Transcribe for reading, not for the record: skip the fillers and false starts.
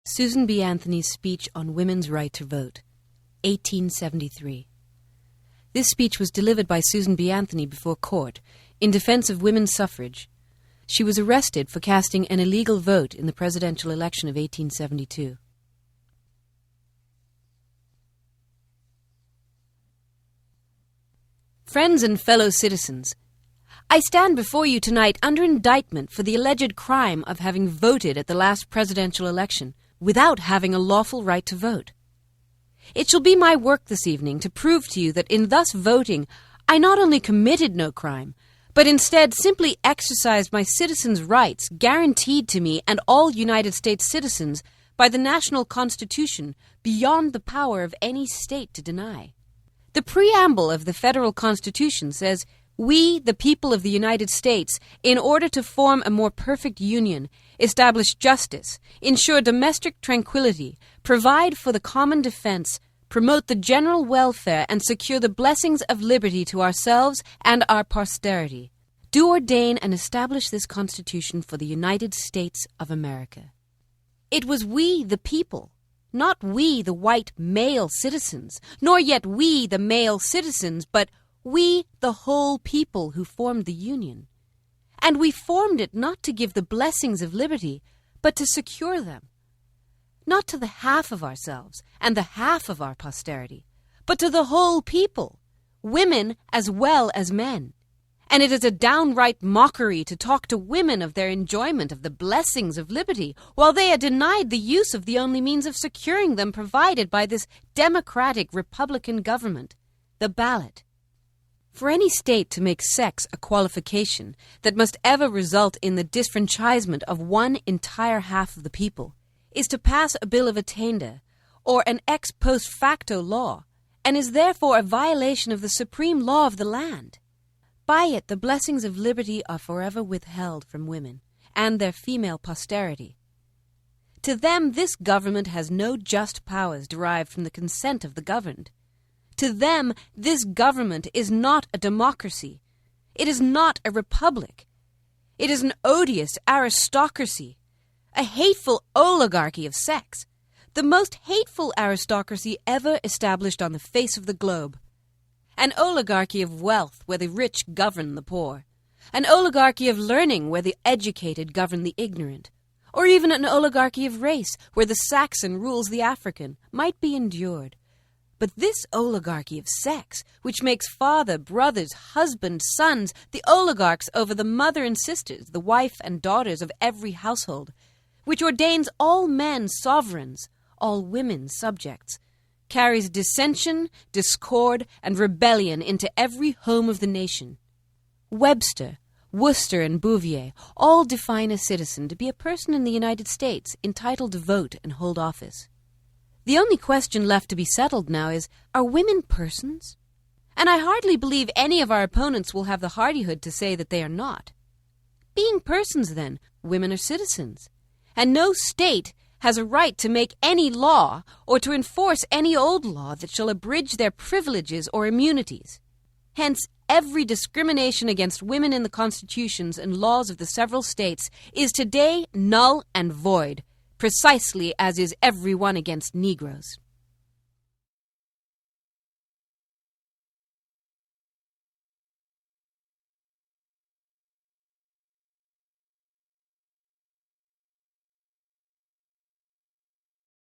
Susan B. Anthony's speech on women's right to vote, 1873. This speech was delivered by Susan B. Anthony before court in defense of women's suffrage. She was arrested for casting an illegal vote in the presidential election of 1872. Friends and fellow citizens, I stand before you tonight under indictment for the alleged crime of having voted at the last presidential election without having a lawful right to vote. It shall be my work this evening to prove to you that in thus voting, I not only committed no crime, but instead simply exercised my citizens' rights guaranteed to me and all United States citizens by the national Constitution beyond the power of any state to deny. The preamble of the Federal Constitution says, "We, the people of the United States, in order to form a more perfect union, establish justice, ensure domestic tranquility, provide for the common defense, promote the general welfare, and secure the blessings of liberty to ourselves and our posterity. Do ordain and establish this Constitution for the United States of America." It was we, the people, not we, the white male citizens, nor yet we, the male citizens, but we, the whole people, who formed the Union. And we formed it not to give the blessings of liberty, but to secure them. Not to the half of ourselves and the half of our posterity, but to the whole people, women as well as men. And it is a downright mockery to talk to women of their enjoyment of the blessings of liberty, while they are denied the use of the only means of securing them provided by this democratic Republican government, the ballot. For any state to make sex a qualification that must ever result in the disfranchisement of one entire half of the people is to pass a bill of attainder or an ex post facto law, and is therefore a violation of the supreme law of the land. By it, the blessings of liberty are forever withheld from women and their female posterity. To them, this government has no just powers derived from the consent of the governed. To them, this government is not a democracy. It is not a republic. It is an odious aristocracy, a hateful oligarchy of sex, the most hateful aristocracy ever established on the face of the globe. An oligarchy of wealth where the rich govern the poor, an oligarchy of learning where the educated govern the ignorant, or even an oligarchy of race where the Saxon rules the African, might be endured. But this oligarchy of sex, which makes father, brothers, husband, sons, the oligarchs over the mother and sisters, the wife and daughters of every household, which ordains all men sovereigns, all women subjects, carries dissension, discord, and rebellion into every home of the nation. Webster, Worcester, and Bouvier all define a citizen to be a person in the United States entitled to vote and hold office. The only question left to be settled now is, are women persons? And I hardly believe any of our opponents will have the hardihood to say that they are not. Being persons, then, women are citizens, and no state has a right to make any law or to enforce any old law that shall abridge their privileges or immunities. Hence, every discrimination against women in the constitutions and laws of the several states is today null and void, precisely as is every one against Negroes.